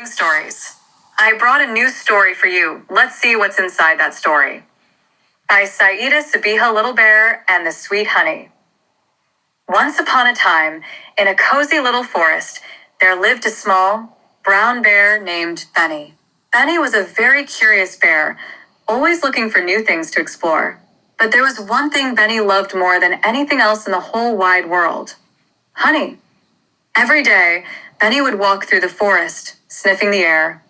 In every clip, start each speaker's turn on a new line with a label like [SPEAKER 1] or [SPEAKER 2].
[SPEAKER 1] Stories. I brought a new story for you. Let's see what's inside that story. By Saida Sabiha Little Bear and the Sweet Honey. Once upon a time, in a cozy little forest, there lived a small, brown bear named Benny. Benny was a very curious bear, always looking for new things to explore. But there was one thing Benny loved more than anything else in the whole wide world: honey. Every day, Benny would walk through the forest, sniffing the air.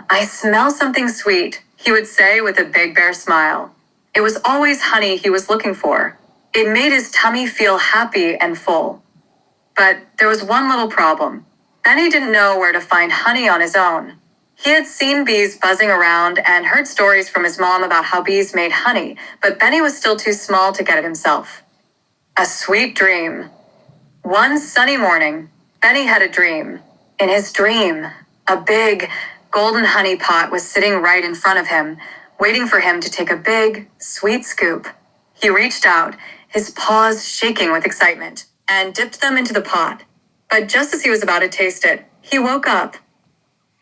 [SPEAKER 1] I smell something sweet, he would say with a big bear smile. It was always honey he was looking for. It made his tummy feel happy and full. But there was one little problem. Benny didn't know where to find honey on his own. He had seen bees buzzing around and heard stories from his mom about how bees made honey, but Benny was still too small to get it himself. A sweet dream. One sunny morning, Benny had a dream. In his dream, a big, golden honey pot was sitting right in front of him, waiting for him to take a big, sweet scoop. He reached out, his paws shaking with excitement, and dipped them into the pot. But just as he was about to taste it, he woke up.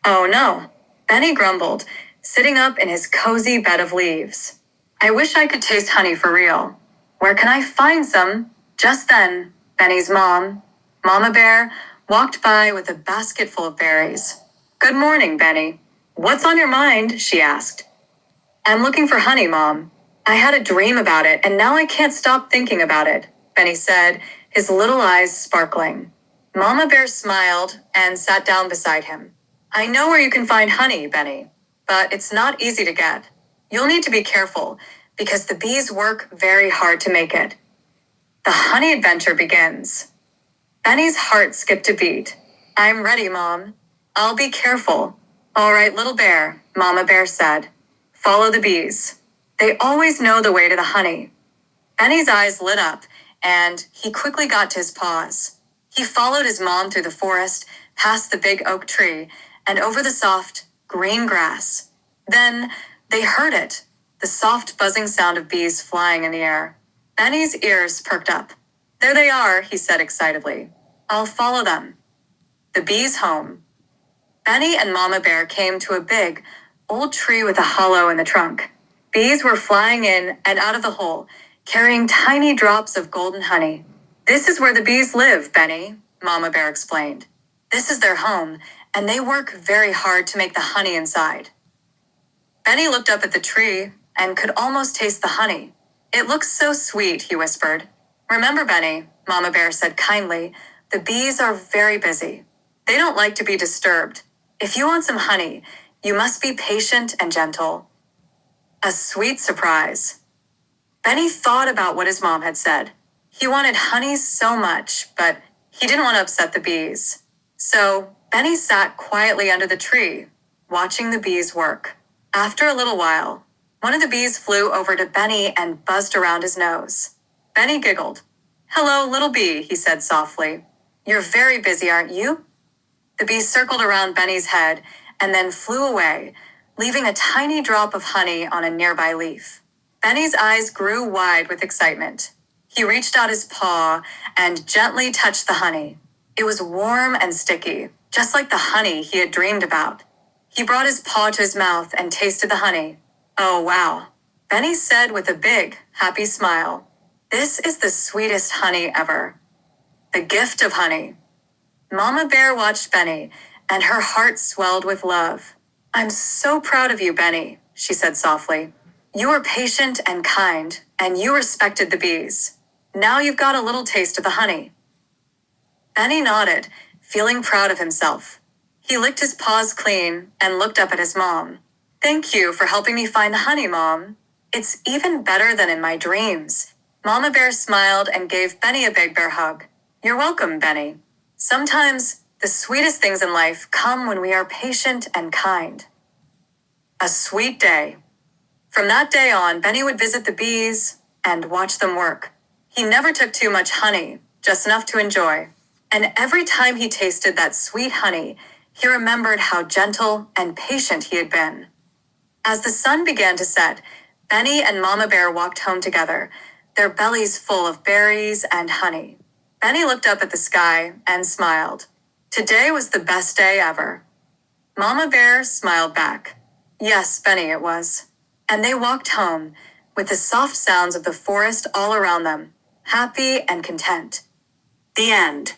[SPEAKER 1] Oh no, Benny grumbled, sitting up in his cozy bed of leaves. I wish I could taste honey for real. Where can I find some? Just then, Benny's mom, Mama Bear, walked by with a basket full of berries. Good morning, Benny. What's on your mind? She asked. I'm looking for honey, Mom. I had a dream about it, and now I can't stop thinking about it, Benny said, his little eyes sparkling. Mama Bear smiled and sat down beside him. I know where you can find honey, Benny, but it's not easy to get. You'll need to be careful, because the bees work very hard to make it. The honey adventure begins. Benny's heart skipped a beat. I'm ready, Mom. I'll be careful. All right, little bear, Mama Bear said. Follow the bees. They always know the way to the honey. Benny's eyes lit up, and he quickly got to his paws. He followed his mom through the forest, past the big oak tree, and over the soft, green grass. Then they heard it, the soft buzzing sound of bees flying in the air. Benny's ears perked up. There they are, he said excitedly. I'll follow them. The bees' home. Benny and Mama Bear came to a big, old tree with a hollow in the trunk. Bees were flying in and out of the hole, carrying tiny drops of golden honey. This is where the bees live, Benny, Mama Bear explained. This is their home, and they work very hard to make the honey inside. Benny looked up at the tree and could almost taste the honey. It looks so sweet, he whispered. Remember, Benny, Mama Bear said kindly, the bees are very busy. They don't like to be disturbed. If you want some honey, you must be patient and gentle. A sweet surprise. Benny thought about what his mom had said. He wanted honey so much, but he didn't want to upset the bees. So Benny sat quietly under the tree, watching the bees work. After a little while, one of the bees flew over to Benny and buzzed around his nose. Benny giggled. Hello, little bee, he said softly. You're very busy, aren't you? The bee circled around Benny's head and then flew away, leaving a tiny drop of honey on a nearby leaf. Benny's eyes grew wide with excitement. He reached out his paw and gently touched the honey. It was warm and sticky, just like the honey he had dreamed about. He brought his paw to his mouth and tasted the honey. Oh, wow, Benny said with a big, happy smile. This is the sweetest honey ever. The gift of honey. Mama Bear watched Benny, and her heart swelled with love. I'm so proud of you, Benny, she said softly. You were patient and kind, and you respected the bees. Now you've got a little taste of the honey. Benny nodded, feeling proud of himself. He licked his paws clean and looked up at his mom. Thank you for helping me find the honey, Mom. It's even better than in my dreams. Mama Bear smiled and gave Benny a big bear hug. You're welcome, Benny. Sometimes the sweetest things in life come when we are patient and kind. A sweet day. From that day on, Benny would visit the bees and watch them work. He never took too much honey, just enough to enjoy. And every time he tasted that sweet honey, he remembered how gentle and patient he had been. As the sun began to set, Benny and Mama Bear walked home together, their bellies full of berries and honey. Benny looked up at the sky and smiled. Today was the best day ever. Mama Bear smiled back. Yes, Benny, it was. And they walked home, with the soft sounds of the forest all around them, happy and content. The end.